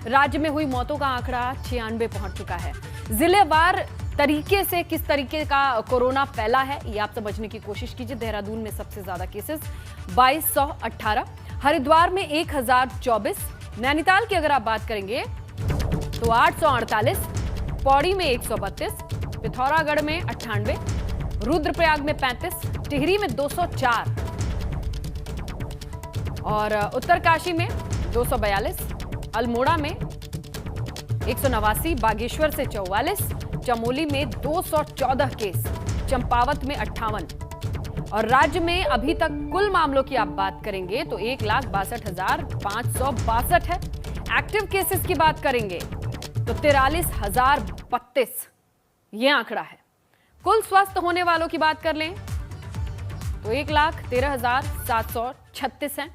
राज्य में हुई मौतों का आंकड़ा 96 पहुंच चुका है। जिलेवार तरीके से किस तरीके का कोरोना फैला है ये आप समझने की कोशिश कीजिए। देहरादून में सबसे ज्यादा केसेस 2218, हरिद्वार में 1024, नैनीताल की अगर आप बात करेंगे तो 848, पौड़ी में 132, पिथौरागढ़ में 98, रुद्रप्रयाग में 35, टिहरी में 204 और उत्तरकाशी में 242, अल्मोड़ा में 189, बागेश्वर से 44, चमोली में 214 केस, चंपावत में 58 और राज्य में अभी तक कुल मामलों की आप बात करेंगे तो 1,62,562 है। एक्टिव केसेस की बात करेंगे तो 43,032 ये आंकड़ा है। कुल स्वस्थ होने वालों की बात कर लें तो 1,13,736 है।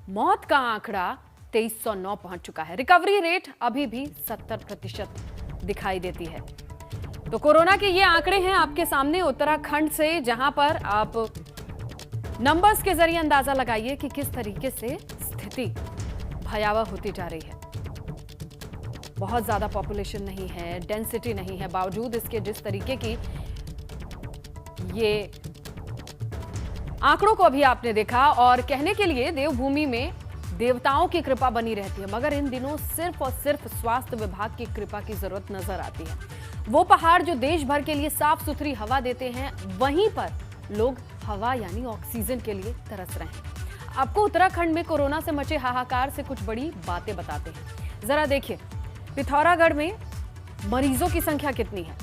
मौत का आंकड़ा 2,309 पहुंच चुका है। रिकवरी रेट अभी भी 70% दिखाई देती है। तो कोरोना के ये आंकड़े हैं आपके सामने उत्तराखंड से, जहां पर आप नंबर्स के जरिए अंदाजा लगाइए कि किस तरीके से स्थिति भयावह होती जा रही है। बहुत ज्यादा पॉपुलेशन नहीं है, डेंसिटी नहीं है, बावजूद इसके जिस तरीके की ये आंकड़ों को अभी आपने देखा और कहने के लिए देवभूमि में देवताओं की कृपा बनी रहती है, मगर इन दिनों सिर्फ और सिर्फ स्वास्थ्य विभाग की कृपा की जरूरत नजर आती है। वो पहाड़ जो देश भर के लिए साफ सुथरी हवा देते हैं, वहीं पर लोग हवा यानी ऑक्सीजन के लिए तरस रहे हैं। आपको उत्तराखंड में कोरोना से मचे हाहाकार से कुछ बड़ी बातें बताते हैं। जरा देखिए पिथौरागढ़ में मरीजों की संख्या कितनी है।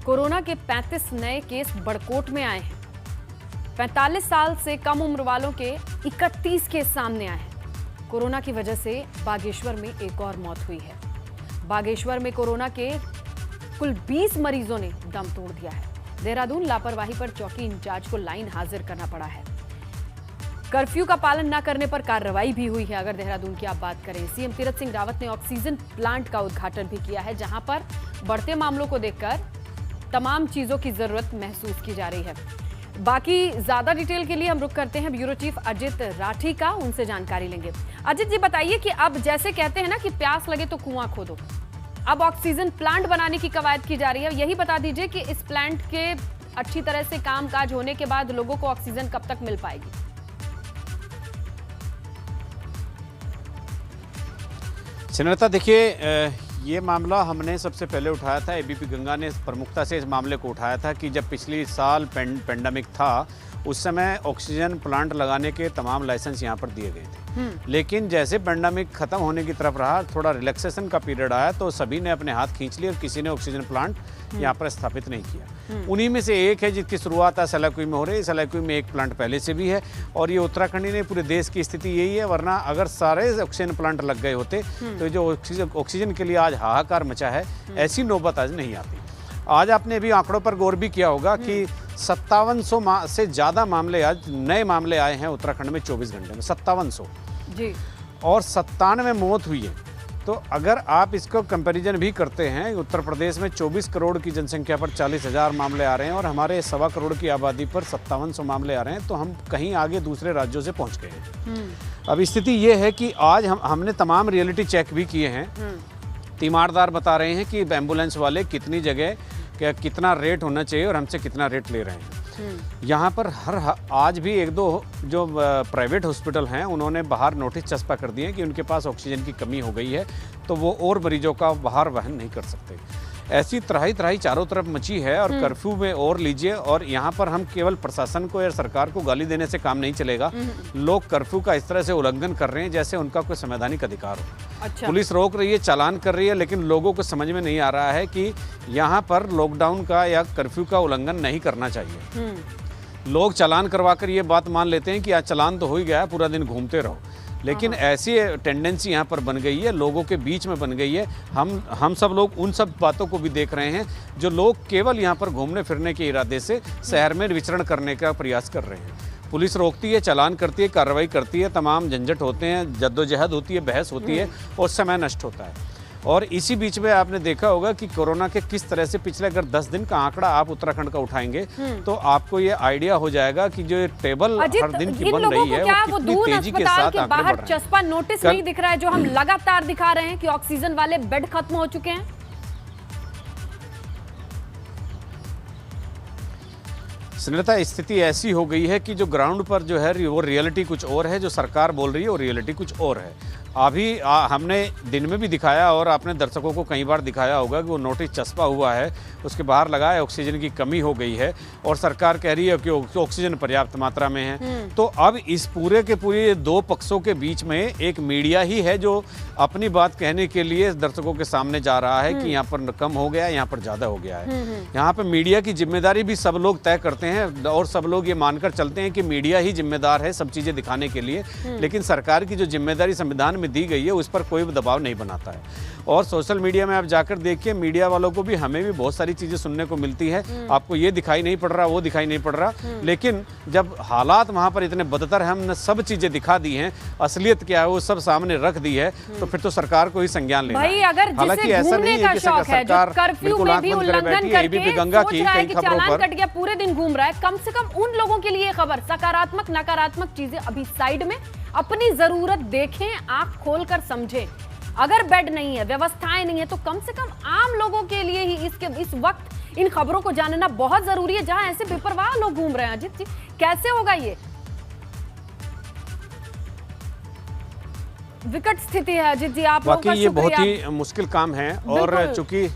कोरोना के 35 नए केस बड़कोट में आए हैं। 45 साल से कम उम्र वालों के 31 केस सामने आए हैं। कोरोना की वजह से बागेश्वर में एक और मौत हुई है। बागेश्वर में कोरोना के कुल 20 मरीजों ने दम तोड़ दिया है। देहरादून लापरवाही पर चौकी इंचार्ज को लाइन हाजिर करना पड़ा है। कर्फ्यू का पालन न करने पर कार्रवाई भी हुई है। अगर देहरादून की आप बात करें, सीएम तीरथ सिंह रावत ने ऑक्सीजन प्लांट का उद्घाटन भी किया है, जहां पर बढ़ते मामलों को देखकर तमाम चीजों की जरूरत महसूस की जा रही है। बाकी ज्यादा डिटेल के लिए हम रुक करते हैं ब्यूरो चीफ अजित राठी का, उनसे जानकारी लेंगे। अजित जी बताइए कि अब जैसे कहते हैं ना कि प्यास लगे तो कुआं खोदो, अब ऑक्सीजन प्लांट बनाने की कवायद की जा रही है। यही बता दीजिए कि इस प्लांट के अच्छी तरह से कामकाज होने के बाद लोगों को ऑक्सीजन कब तक मिल पाएगी? स्नेहलता, देखिए ये मामला हमने सबसे पहले उठाया था। एबीपी गंगा ने प्रमुखता से इस मामले को उठाया था कि जब पिछली साल पेंडेमिक था, उस समय ऑक्सीजन प्लांट लगाने के तमाम लाइसेंस यहाँ पर दिए गए थे। लेकिन जैसे पेंडेमिक खत्म होने की तरफ रहा, थोड़ा रिलैक्सेशन का पीरियड आया, तो सभी ने अपने हाथ खींच लिए और किसी ने ऑक्सीजन प्लांट यहाँ पर स्थापित नहीं किया। उन्हीं में से एक है जिसकी शुरुआत सलाकुई में हो रही है। सलाकुई में एक प्लांट पहले से भी है और ये उत्तराखंड ही नहीं, पूरे देश की स्थिति यही है। वरना अगर सारे ऑक्सीजन प्लांट लग गए होते तो जो ऑक्सीजन के लिए आज हाहाकार मचा है, ऐसी नौबत आज नहीं आती। आज आपने अभी आंकड़ों पर गौर भी किया होगा कि 5700 से ज़्यादा मामले आज नए मामले आए हैं उत्तराखंड में 24 घंटे में, 5700 जी, और 97 मौत हुई है। तो अगर आप इसको कंपैरिजन भी करते हैं, उत्तर प्रदेश में 24 करोड़ की जनसंख्या पर 40,000 मामले आ रहे हैं और हमारे 1.25 करोड़ की आबादी पर 5700 मामले आ रहे हैं, तो हम कहीं आगे दूसरे राज्यों से पहुंच गए हैं। अब स्थिति ये है कि आज हमने तमाम रियलिटी चेक भी किए हैं। तीमारदार बता रहे हैं कि एम्बुलेंस वाले कितनी जगह कितना रेट होना चाहिए और हमसे कितना रेट ले रहे हैं। यहाँ पर आज भी एक दो जो प्राइवेट हॉस्पिटल हैं, उन्होंने बाहर नोटिस चस्पा कर दिए कि उनके पास ऑक्सीजन की कमी हो गई है, तो वो और मरीजों का बाहर वहन नहीं कर सकते। ऐसी त्राही त्राही चारों तरफ मची है और कर्फ्यू में और लीजिए। और यहाँ पर हम केवल प्रशासन को या सरकार को गाली देने से काम नहीं चलेगा। लोग कर्फ्यू का इस तरह से उल्लंघन कर रहे हैं जैसे उनका कोई संवैधानिक अधिकार हो। अच्छा। पुलिस रोक रही है, चालान कर रही है, लेकिन लोगों को समझ में नहीं आ रहा है कि यहाँ पर लॉकडाउन का या कर्फ्यू का उल्लंघन नहीं करना चाहिए। लोग चालान करवा कर ये बात मान लेते हैं कि आज चालान तो हो ही गया है, पूरा दिन घूमते रहो। लेकिन ऐसी टेंडेंसी यहाँ पर बन गई है, लोगों के बीच में बन गई है। हम सब लोग उन सब बातों को भी देख रहे हैं जो लोग केवल यहाँ पर घूमने फिरने के इरादे से शहर में विचरण करने का प्रयास कर रहे हैं। पुलिस रोकती है, चालान करती है, कार्रवाई करती है, तमाम झंझट होते हैं, जद्दोजहद होती है, बहस होती है और समय नष्ट होता है। और इसी बीच में आपने देखा होगा कि कोरोना के किस तरह से पिछले अगर 10 दिन का आंकड़ा आप उत्तराखंड का उठाएंगे तो आपको ये आइडिया हो जाएगा कि जो ये टेबल हर दिन की बन रही है वो कितनी तेजी के साथ आंकड़े बढ़ रहे हैं। चस्पा नोटिस नहीं दिख रहा है जो हम लगातार दिखा रहे हैं कि ऑक्सीजन वाले बेड खत्म हो चुके हैं। स्नेहलता, स्थिति ऐसी हो गई है कि जो ग्राउंड पर जो है वो रियलिटी कुछ और है, जो सरकार बोल रही है वो रियलिटी कुछ और है। अभी हमने दिन में भी दिखाया और आपने दर्शकों को कई बार दिखाया होगा कि वो नोटिस चस्पा हुआ है, उसके बाहर लगा है ऑक्सीजन की कमी हो गई है और सरकार कह रही है कि ऑक्सीजन पर्याप्त मात्रा में है। तो अब इस पूरे के पूरे दो पक्षों के बीच में एक मीडिया ही है जो अपनी बात कहने के लिए दर्शकों के सामने जा रहा है कि यहाँ पर कम हो गया, यहाँ पर ज़्यादा हो गया है। यहाँ पर मीडिया की जिम्मेदारी भी सब लोग तय करते हैं और सब लोग ये मानकर चलते हैं कि मीडिया ही जिम्मेदार है सब चीज़ें दिखाने के लिए, लेकिन सरकार की जो जिम्मेदारी संविधान में दी गई है उस पर कोई दबाव नहीं बनाता है। और सोशल मीडिया में आप जाकर देखिए, मीडिया वालों को भी हमें भी बहुत सारी चीज़ें सुनने को मिलती है, आपको ये दिखाई नहीं पड़ रहा, वो दिखाई नहीं पड़ रहा, लेकिन जब हालात वहाँ पर इतने बदतर हैं, हमने सब चीज़ें दिखा दी हैं, असलियत क्या है वो सब सामने रख दी है, तो फिर तो सरकार को ही संज्ञान लेना है। अगर हालांकि ऐसा नहीं है कि सरकार बिल्कुल आंख बंद करे बैठी है। एबीपी गंगा की कई खबरों पर कट गया, पूरे दिन घूम रहा है, कम से कम उन लोगों के लिए खबर, सकारात्मक नकारात्मक चीजें अभी साइड में, अपनी जरूरत देखें, आंख खोलकर समझें। अगर बेड नहीं है, व्यवस्थाएं नहीं है, तो कम से कम आम लोगों के लिए ही इस वक्त इन खबरों को जानना बहुत जरूरी है, जहां ऐसे बेपरवाह लोग घूम रहे हैं। अजीत जी, कैसे होगा ये? विकट स्थिति है अजीत जी, आप लोगों का ये बहुत ही मुश्किल काम है और चूंकि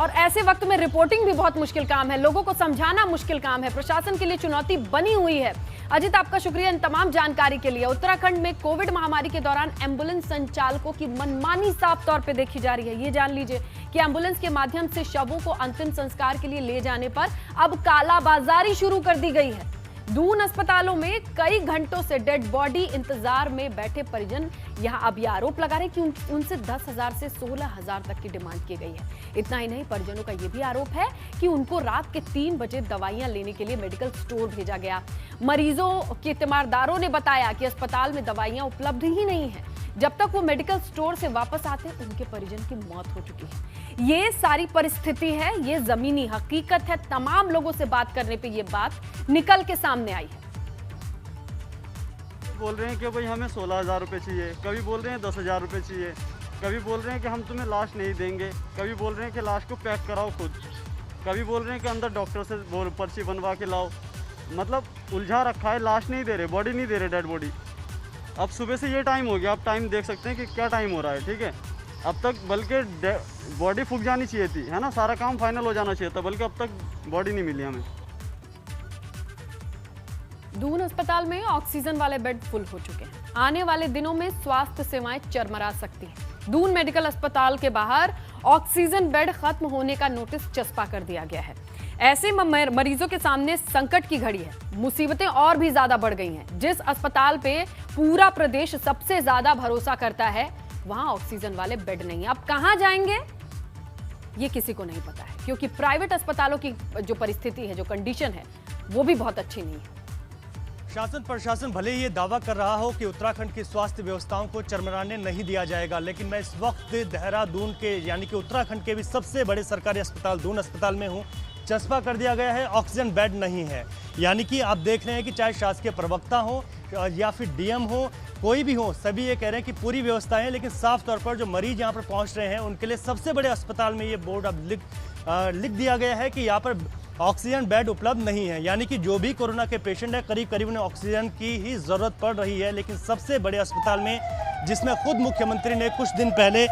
और ऐसे वक्त में रिपोर्टिंग भी बहुत मुश्किल काम है, लोगों को समझाना मुश्किल काम है, प्रशासन के लिए चुनौती बनी हुई है। अजीत, आपका शुक्रिया इन तमाम जानकारी के लिए। उत्तराखंड में कोविड महामारी के दौरान एम्बुलेंस संचालकों की मनमानी साफ तौर पे देखी जा रही है। ये जान लीजिए कि एम्बुलेंस के माध्यम से शवों को अंतिम संस्कार के लिए ले जाने पर अब कालाबाजारी शुरू कर दी गई है। दून अस्पतालों में कई घंटों से डेड बॉडी इंतजार में बैठे परिजन यहां अब यह आरोप लगा रहे कि उनसे 10,000 से 16,000 तक की डिमांड की गई है। इतना ही नहीं, परिजनों का यह भी आरोप है कि उनको रात के 3 बजे दवाइयां लेने के लिए मेडिकल स्टोर भेजा गया। मरीजों के तीमारदारों ने बताया कि अस्पताल में दवाइयां उपलब्ध ही नहीं है। जब तक वो मेडिकल स्टोर से वापस आते उनके परिजन की मौत हो चुकी है। ये सारी परिस्थिति है, ये जमीनी हकीकत है। तमाम लोगों से बात करने पे ये बात निकल के सामने आई है। बोल रहे हैं कि भाई हमें 16,000 रुपये चाहिए, कभी बोल रहे हैं 10,000 रुपये चाहिए, कभी बोल रहे हैं कि हम तुम्हें लाश नहीं देंगे, कभी बोल रहे हैं कि लाश को पैक कराओ खुद, कभी बोल रहे हैं कि अंदर डॉक्टर से पर्ची बनवा के लाओ। मतलब उलझा रखा है, लाश नहीं दे रहे, बॉडी नहीं दे रहे, डेड बॉडी। अब सुबह से ये टाइम हो गया, आप टाइम देख सकते हैं कि क्या टाइम हो रहा है, ठीक है। अब तक बल्कि बॉडी फूक जानी चाहिए थी, है ना, सारा काम फाइनल हो जाना चाहिए था, बल्कि अब तक बॉडी नहीं मिली हमें। दून अस्पताल में ऑक्सीजन वाले बेड फुल हो चुके हैं। आने वाले दिनों में स्वास्थ्य सेवाएं चरमरा सकती हैं। दून मेडिकल अस्पताल के बाहर ऑक्सीजन बेड खत्म होने का नोटिस चस्पा कर दिया गया है। ऐसे मरीजों के सामने संकट की घड़ी है, मुसीबतें और भी ज्यादा बढ़ गई हैं। जिस अस्पताल पे पूरा प्रदेश सबसे ज्यादा भरोसा करता है, वहां ऑक्सीजन वाले बेड नहीं है। अब कहां जाएंगे ये किसी को नहीं पता है, क्योंकि प्राइवेट अस्पतालों की जो परिस्थिति है, जो कंडीशन है, वो भी बहुत अच्छी नहीं है। शासन प्रशासन भले ही ये दावा कर रहा हो कि उत्तराखंड की स्वास्थ्य व्यवस्थाओं को चरमराने नहीं दिया जाएगा, लेकिन मैं इस वक्त देहरादून के यानी कि उत्तराखंड के भी सबसे बड़े सरकारी अस्पताल दून अस्पताल में हूँ। चस्पा कर दिया गया है, ऑक्सीजन बेड नहीं है। यानी कि आप देख रहे हैं कि चाहे शासकीय प्रवक्ता हो या फिर डीएम हो, कोई भी हो, सभी ये कह रहे हैं कि पूरी व्यवस्था है, लेकिन साफ तौर पर जो मरीज यहाँ पर पहुँच रहे हैं उनके लिए सबसे बड़े अस्पताल में ये बोर्ड अब लिख दिया गया है कि यहाँ पर ऑक्सीजन बेड उपलब्ध नहीं है। यानी कि जो भी कोरोना के पेशेंट है, करीब करीब उन्हें ऑक्सीजन की ही ज़रूरत पड़ रही है। लेकिन सबसे बड़े अस्पताल में, जिसमें खुद मुख्यमंत्री ने कुछ दिन पहले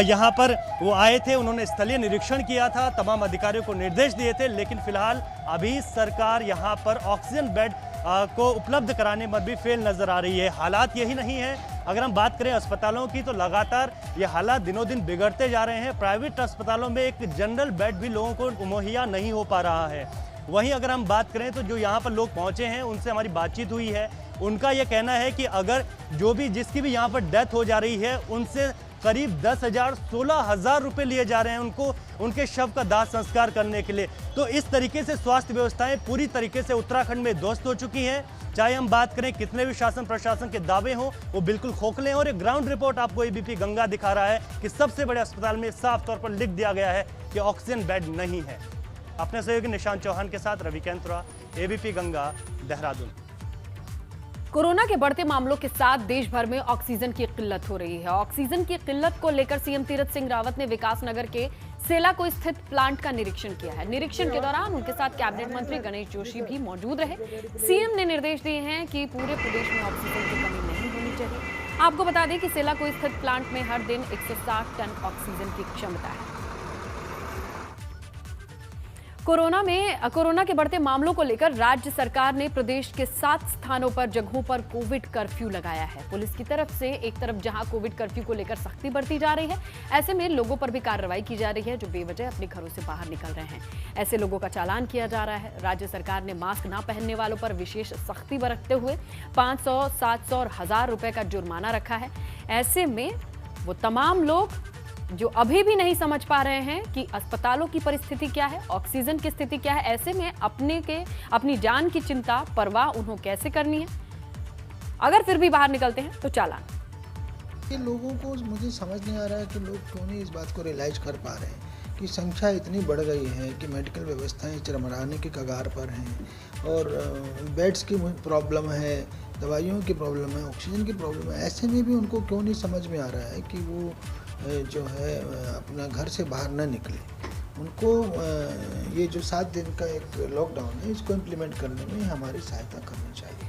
यहाँ पर वो आए थे, उन्होंने स्थलीय निरीक्षण किया था, तमाम अधिकारियों को निर्देश दिए थे, लेकिन फिलहाल अभी सरकार यहाँ पर ऑक्सीजन बेड को उपलब्ध कराने में भी फेल नज़र आ रही है। हालात यही नहीं है, अगर हम बात करें अस्पतालों की तो लगातार ये हालात दिनों दिन बिगड़ते जा रहे हैं। प्राइवेट अस्पतालों में एक जनरल बेड भी लोगों को मुहैया नहीं हो पा रहा है। वहीं अगर हम बात करें तो जो यहाँ पर लोग पहुँचे हैं, उनसे हमारी बातचीत हुई है, उनका ये कहना है कि अगर जो भी जिसकी भी यहाँ पर डेथ हो जा रही है, उनसे करीब 10,000 16,000 रुपये लिए जा रहे हैं उनको उनके शव का दाह संस्कार करने के लिए। तो इस तरीके से स्वास्थ्य व्यवस्थाएं पूरी तरीके से उत्तराखंड में ध्वस्त हो चुकी हैं। चाहे हम बात करें कितने भी शासन प्रशासन के दावे हों, वो बिल्कुल खोखले हैं। और एक ग्राउंड रिपोर्ट आपको एबीपी गंगा दिखा रहा है कि सबसे बड़े अस्पताल में साफ तौर पर लिख दिया गया है कि ऑक्सीजन बेड नहीं है। अपने सहयोगी निशांत चौहान के साथ रवि कैंत्रा, एबीपी गंगा, देहरादून। कोरोना के बढ़ते मामलों के साथ देश भर में ऑक्सीजन की किल्लत हो रही है। ऑक्सीजन की किल्लत को लेकर सीएम तीरथ सिंह रावत ने विकासनगर के सेलाको स्थित प्लांट का निरीक्षण किया है। निरीक्षण के दौरान उनके साथ कैबिनेट मंत्री गणेश जोशी भी मौजूद रहे। सीएम ने निर्देश दिए हैं कि पूरे प्रदेश में ऑक्सीजन की कमी नहीं होनी चाहिए। आपको बता दें कि सेलाको स्थित प्लांट में हर दिन 160 टन ऑक्सीजन की क्षमता है। कोरोना के बढ़ते मामलों को लेकर राज्य सरकार ने प्रदेश के 7 स्थानों पर जगहों पर कोविड कर्फ्यू लगाया है। पुलिस की तरफ से एक तरफ जहां कोविड कर्फ्यू को लेकर सख्ती बरती जा रही है, ऐसे में लोगों पर भी कार्रवाई की जा रही है जो बेवजह अपने घरों से बाहर निकल रहे हैं। ऐसे लोगों का चालान किया जा रहा है। राज्य सरकार ने मास्क न पहनने वालों पर विशेष सख्ती बरतते हुए 500, 700 और 1000 रुपए का जुर्माना रखा है। ऐसे में वो तमाम लोग जो अभी भी नहीं समझ पा रहे हैं कि अस्पतालों की परिस्थिति क्या है, ऑक्सीजन की स्थिति क्या है, ऐसे में अपनी जान की चिंता परवाह उन्हें कैसे करनी है, अगर फिर भी बाहर निकलते हैं तो चालान। ये लोगों को मुझे समझ नहीं आ रहा है कि लोग क्यों नहीं इस बात को रियलाइज कर पा रहे हैं कि संख्या इतनी बढ़ गई है कि मेडिकल व्यवस्थाएं चरमराने के कगार पर हैं और बेड्स की प्रॉब्लम है, दवाइयों की प्रॉब्लम है, ऑक्सीजन की प्रॉब्लम है। ऐसे में भी उनको क्यों नहीं समझ में आ रहा है कि वो जो है अपना घर से बाहर ना निकले। उनको ये जो 7 दिन का एक लॉकडाउन है, इसको इम्प्लीमेंट करने में हमारी सहायता करनी चाहिए।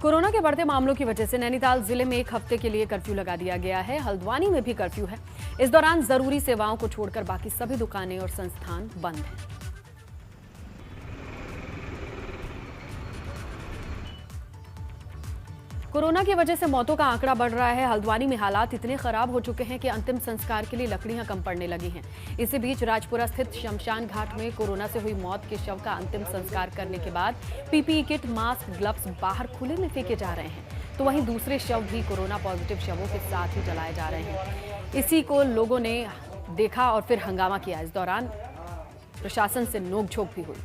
कोरोना के बढ़ते मामलों की वजह से नैनीताल जिले में 1 हफ्ते के लिए कर्फ्यू लगा दिया गया है। हल्द्वानी में भी कर्फ्यू है। इस दौरान जरूरी सेवाओं को छोड़कर बाकी सभी दुकानें और संस्थान बंद हैं। कोरोना की वजह से मौतों का आंकड़ा बढ़ रहा है। हल्द्वानी में हालात इतने खराब हो चुके हैं कि अंतिम संस्कार के लिए लकड़ियां कम पड़ने लगी हैं। इसी बीच राजपुरा स्थित शमशान घाट में कोरोना से हुई मौत के शव का अंतिम संस्कार करने के बाद पीपीई किट, मास्क, ग्लव्स बाहर खुले में फेंके जा रहे हैं, तो वहीं दूसरे शव भी कोरोना पॉजिटिव शवों के साथ ही जलाए जा रहे हैं। इसी को लोगों ने देखा और फिर हंगामा किया। इस दौरान प्रशासन से नोकझोंक भी हुई।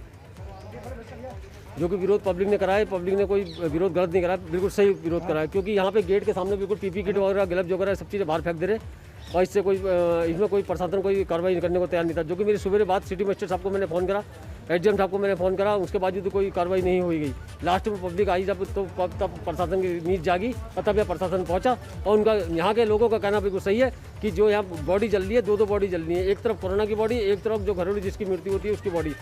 जो कि विरोध पब्लिक ने कराया, पब्लिक ने कोई विरोध गलत नहीं कराया, बिल्कुल सही विरोध कराया। क्योंकि यहाँ पे गेट के सामने बिल्कुल पीपी किट वगैरह, ग्लव्स वगैरह सब चीज़ें बाहर फेंक दे रहे और इसमें कोई प्रशासन कोई कार्रवाई करने को तैयार नहीं था। जो कि मेरी सुबह बात सिटी मजिस्ट्रेट साहब को मैंने फ़ोन करा, एसडीएम साहब को मैंने फ़ोन करा, उसके बावजूद कोई कार्रवाई नहीं हुई गई। लास्ट में पब्लिक आई जब तो तब प्रशासन की नींद जागी और तब यह प्रशासन पहुँचा। और उनका यहाँ के लोगों का कहना बिल्कुल सही है कि जो यहाँ बॉडी जल रही है, 2 बॉडी जल रही है। एक तरफ कोरोना की बॉडी, एक तरफ जो घरेलू जिसकी मृत्यु होती है उसकी बॉडी।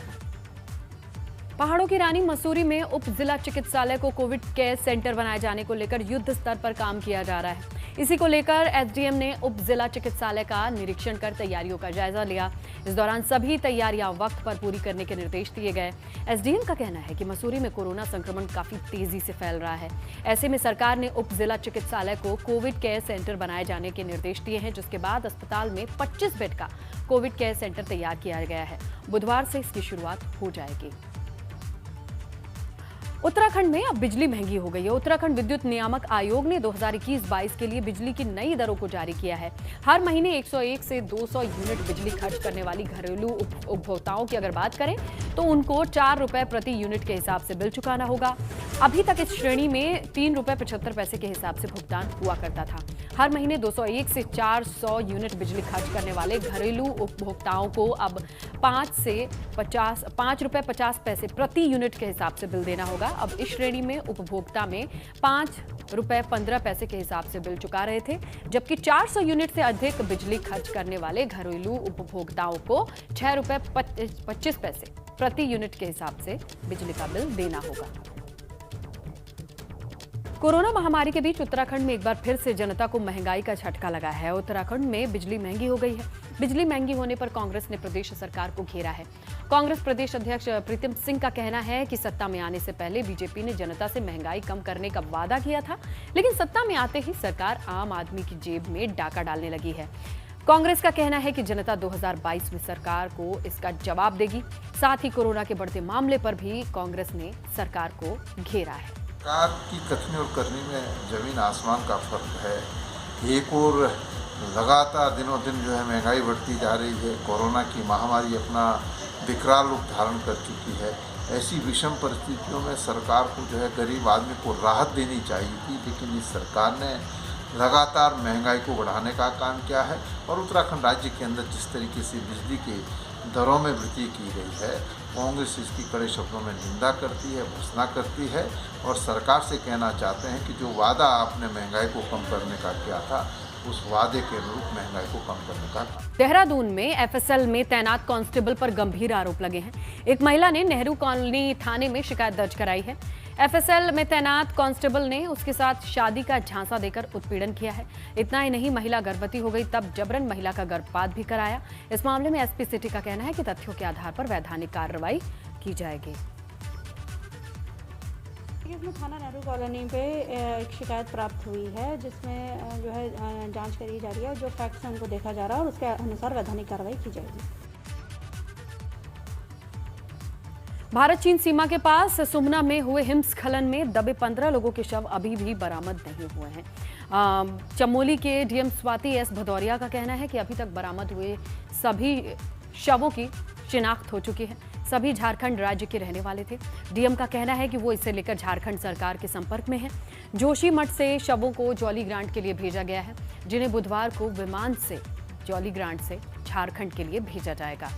पहाड़ों की रानी मसूरी में उप जिला चिकित्सालय को कोविड केयर सेंटर बनाए जाने को लेकर युद्ध स्तर पर काम किया जा रहा है। इसी को लेकर एसडीएम ने उप जिला चिकित्सालय का निरीक्षण कर तैयारियों का जायजा लिया। इस दौरान सभी तैयारियां वक्त पर पूरी करने के निर्देश दिए गए। एसडीएम का कहना है कि मसूरी में कोरोना संक्रमण काफी तेजी से फैल रहा है। ऐसे में सरकार ने उप जिला चिकित्सालय को कोविड केयर सेंटर बनाए जाने के निर्देश दिए हैं, जिसके बाद अस्पताल में 25 बेड का कोविड केयर सेंटर तैयार किया गया है। बुधवार से इसकी शुरुआत हो जाएगी। उत्तराखंड में अब बिजली महंगी हो गई है। उत्तराखंड विद्युत नियामक आयोग ने 2021-22 के लिए बिजली की नई दरों को जारी किया है। हर महीने 101 से 200 यूनिट बिजली खर्च करने वाली घरेलू उपभोक्ताओं की अगर बात करें तो उनको 4 रुपए प्रति यूनिट के हिसाब से बिल चुकाना होगा। अभी तक इस श्रेणी में 3 रुपए 75 पैसे के हिसाब से भुगतान हुआ करता था। हर महीने 201 से 400 यूनिट बिजली खर्च करने वाले घरेलू उपभोक्ताओं को अब 5 रुपए 50 पैसे प्रति यूनिट के हिसाब से बिल देना होगा। अब इस श्रेणी में उपभोक्ता में 5 रुपए 15 पैसे के हिसाब से बिल चुका रहे थे, जबकि 400 यूनिट से अधिक बिजली खर्च करने वाले घरेलू उपभोक्ताओं को 6 रुपए 25 पैसे प्रति यूनिट के हिसाब से बिजली का बिल देना होगा। कोरोना महामारी के बीच उत्तराखंड में एक बार फिर से जनता को महंगाई का झटका लगा है। उत्तराखंड में बिजली महंगी हो गई है। बिजली महंगी होने पर कांग्रेस ने प्रदेश सरकार को घेरा है। कांग्रेस प्रदेश अध्यक्ष प्रीतम सिंह का कहना है कि सत्ता में आने से पहले बीजेपी ने जनता से महंगाई कम करने का वादा किया था, लेकिन सत्ता में आते ही सरकार आम आदमी की जेब में डाका डालने लगी है। कांग्रेस का कहना है कि जनता 2022 में सरकार को इसका जवाब देगी। साथ ही कोरोना के बढ़ते मामले पर भी कांग्रेस ने सरकार को घेरा है। सरकार की कथनी और करनी में ज़मीन आसमान का फ़र्क है। एक और लगातार दिनों दिन जो है महंगाई बढ़ती जा रही है, कोरोना की महामारी अपना विकराल रूप धारण कर चुकी है। ऐसी विषम परिस्थितियों में सरकार को जो है गरीब आदमी को राहत देनी चाहिए थी, लेकिन इस सरकार ने लगातार महंगाई को बढ़ाने का काम किया है। और उत्तराखंड राज्य के अंदर जिस तरीके से बिजली के दरों में वृद्धि की गई है, कांग्रेस इसकी कड़े शब्दों में निंदा करती है, भर्त्सना करती है और सरकार से कहना चाहते हैं कि जो वादा आपने महंगाई को कम करने का किया था, उस वादे के अनुरूप महंगाई को कम करने का। देहरादून में एफएसएल में तैनात कांस्टेबल पर गंभीर आरोप लगे हैं। एक महिला ने नेहरू कॉलोनी थाने में शिकायत दर्ज कराई है। एफएसएल में तैनात कांस्टेबल ने उसके साथ शादी का झांसा देकर उत्पीड़न किया है। इतना ही नहीं, महिला गर्भवती हो गई तब जबरन महिला का गर्भपात भी कराया। इस मामले में एसपी सिटी का कहना है कि तथ्यों के आधार पर वैधानिक कार्रवाई की जाएगी। इसमें थाना नेहरू कॉलोनी पे एक शिकायत प्राप्त हुई है, जिसमें जो है जांच करी जा रही है। जो फैक्ट्स हैं उनको देखा जा रहा है और उसके अनुसार वैधानिक कार्रवाई की जाएगी। भारत चीन सीमा के पास सुमना में हुए हिमस्खलन में दबे 15 लोगों के शव अभी भी बरामद नहीं हुए हैं। चमोली के डीएम स्वाति एस भदौरिया का कहना है कि अभी तक बरामद हुए सभी शवों की शिनाख्त हो चुकी है। सभी झारखंड राज्य के रहने वाले थे। डीएम का कहना है कि वो इसे लेकर झारखंड सरकार के संपर्क में है। जोशीमठ से शवों को जॉलीग्रांट के लिए भेजा गया है, जिन्हें बुधवार को विमान से जॉलीग्रांट से झारखंड के लिए भेजा जाएगा।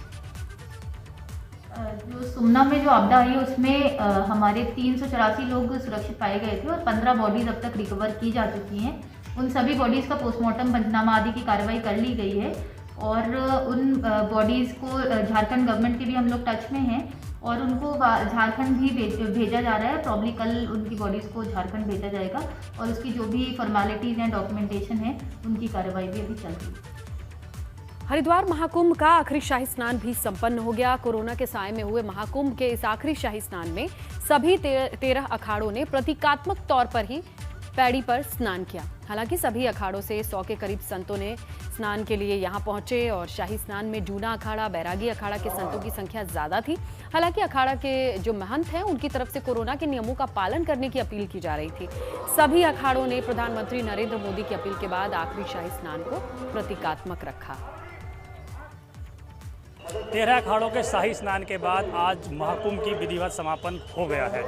जो सुमना में जो आपदा आई उसमें हमारे 384 लोग सुरक्षित पाए गए थे और 15 बॉडीज अब तक रिकवर की जा चुकी हैं। उन सभी बॉडीज़ का पोस्टमार्टम पंचनामा आदि की कार्रवाई कर ली गई है और उन बॉडीज़ को झारखंड गवर्नमेंट के भी हम लोग टच में हैं और उनको झारखंड भी भेजा जा रहा है। प्रॉब्ली कल उनकी बॉडीज़ को झारखंड भेजा जाएगा और उसकी जो भी फॉर्मेलिटीज़ हैं, डॉक्यूमेंटेशन है, उनकी कार्रवाई भी अभी चल रही है। हरिद्वार महाकुंभ का आखिरी शाही स्नान भी संपन्न हो गया। कोरोना के साए में हुए महाकुंभ के इस आखिरी शाही स्नान में सभी 13 अखाड़ों ने प्रतीकात्मक तौर पर ही पैड़ी पर स्नान किया। हालांकि सभी अखाड़ों से 100 के करीब संतों ने स्नान के लिए यहां पहुंचे और शाही स्नान में जूना अखाड़ा, बैरागी अखाड़ा के संतों की संख्या ज्यादा थी। हालांकि अखाड़ा के जो महंत हैं उनकी तरफ से कोरोना के नियमों का पालन करने की अपील की जा रही थी। सभी अखाड़ों ने प्रधानमंत्री नरेंद्र मोदी की अपील के बाद आखिरी शाही स्नान को प्रतीकात्मक रखा। 13 अखाड़ों के शाही स्नान के बाद आज महाकुंभ की विधिवत समापन हो गया है।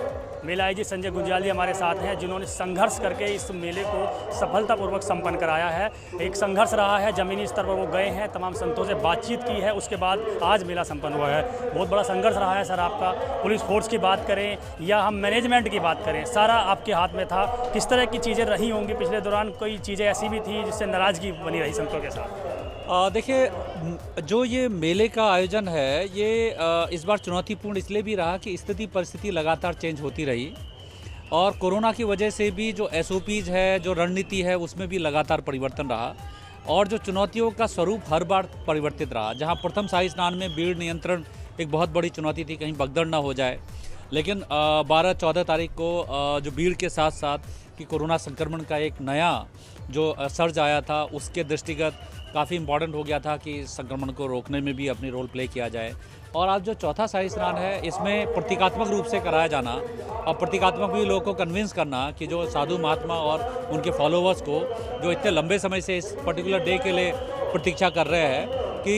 मेला आईजी संजय गुंजाल जी हमारे साथ हैं, जिन्होंने संघर्ष करके इस मेले को सफलतापूर्वक संपन्न कराया है। एक संघर्ष रहा है, जमीनी स्तर पर वो गए हैं, तमाम संतों से बातचीत की है, उसके बाद आज मेला संपन्न हुआ है। बहुत बड़ा संघर्ष रहा है सर आपका। पुलिस फोर्स की बात करें या हम मैनेजमेंट की बात करें, सारा आपके हाथ में था। किस तरह की चीज़ें रही होंगी पिछले दौरान? कोई चीज़ें ऐसी भी थी जिससे नाराज़गी बनी रही संतों के साथ? देखिए, जो ये मेले का आयोजन है ये इस बार चुनौतीपूर्ण इसलिए भी रहा कि स्थिति परिस्थिति लगातार चेंज होती रही और कोरोना की वजह से भी जो SOPs है, जो रणनीति है, उसमें भी लगातार परिवर्तन रहा और जो चुनौतियों का स्वरूप हर बार परिवर्तित रहा। जहां प्रथम शाही स्नान में भीड़ नियंत्रण एक बहुत बड़ी चुनौती थी, कहीं भगदड़ ना हो जाए, लेकिन 12-14 तारीख को जो भीड़ के साथ साथ कि कोरोना संक्रमण का एक नया जो सर्ज आया था, उसके दृष्टिगत काफ़ी इम्पॉर्टेंट हो गया था कि संक्रमण को रोकने में भी अपनी रोल प्ले किया जाए। और आज जो चौथा शाही स्नान है, इसमें प्रतीकात्मक रूप से कराया जाना और प्रतीकात्मक भी लोगों को कन्विंस करना कि जो साधु महात्मा और उनके फॉलोवर्स को जो इतने लंबे समय से इस पर्टिकुलर डे के लिए प्रतीक्षा कर रहे हैं कि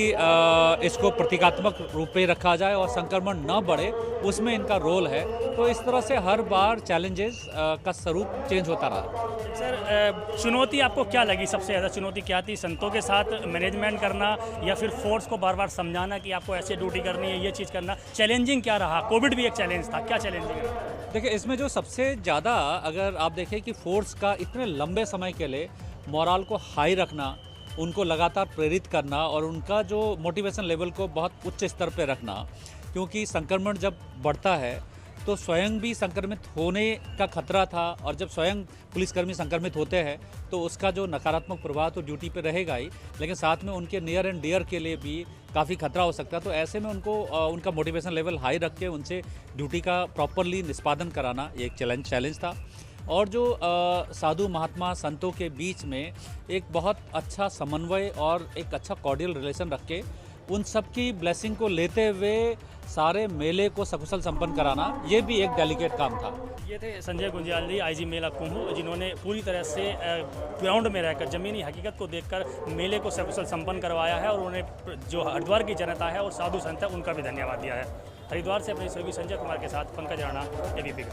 इसको प्रतीकात्मक रूप में रखा जाए और संक्रमण न बढ़े, उसमें इनका रोल है। तो इस तरह से हर बार चैलेंजेस का स्वरूप चेंज होता रहा। सर, चुनौती आपको क्या लगी? सबसे ज़्यादा चुनौती क्या थी? संतों के साथ मैनेजमेंट करना या फिर फोर्स को बार बार समझाना कि आपको ऐसे ड्यूटी करनी है, ये चीज़ करना? चैलेंजिंग क्या रहा? कोविड भी एक चैलेंज था, क्या चैलेंजिंग रहा? देखिए, इसमें जो सबसे ज़्यादा अगर आप देखें कि फोर्स का इतने लंबे समय के लिए मोरल को हाई रखना, उनको लगातार प्रेरित करना और उनका जो मोटिवेशन लेवल को बहुत उच्च स्तर पर रखना, क्योंकि संक्रमण जब बढ़ता है तो स्वयं भी संक्रमित होने का खतरा था और जब स्वयं पुलिसकर्मी संक्रमित होते हैं तो उसका जो नकारात्मक प्रभाव तो ड्यूटी पे रहेगा ही, लेकिन साथ में उनके नियर एंड डियर के लिए भी काफ़ी खतरा हो सकता है। तो ऐसे में उनको उनका मोटिवेशन लेवल हाई रख के उनसे ड्यूटी का प्रॉपरली निष्पादन कराना एक चैलेंज था। और जो साधु महात्मा संतों के बीच में एक बहुत अच्छा समन्वय और एक अच्छा कॉर्डियल रिलेशन रख के उन सब की ब्लेसिंग को लेते हुए सारे मेले को सकुशल संपन्न कराना, ये भी एक डेलिकेट काम था। ये थे संजय गुंजाली, आईजी मेला कुंभ, जिन्होंने पूरी तरह से ग्राउंड में रहकर ज़मीनी हकीकत को देखकर मेले को सकुशल संपन्न करवाया है और उन्हें जो हरिद्वार की जनता है और साधु संत है उनका भी धन्यवाद दिया है। हरिद्वार से अपने सहयोगी संजय कुमार के साथ पंकज राणा, एबीपी।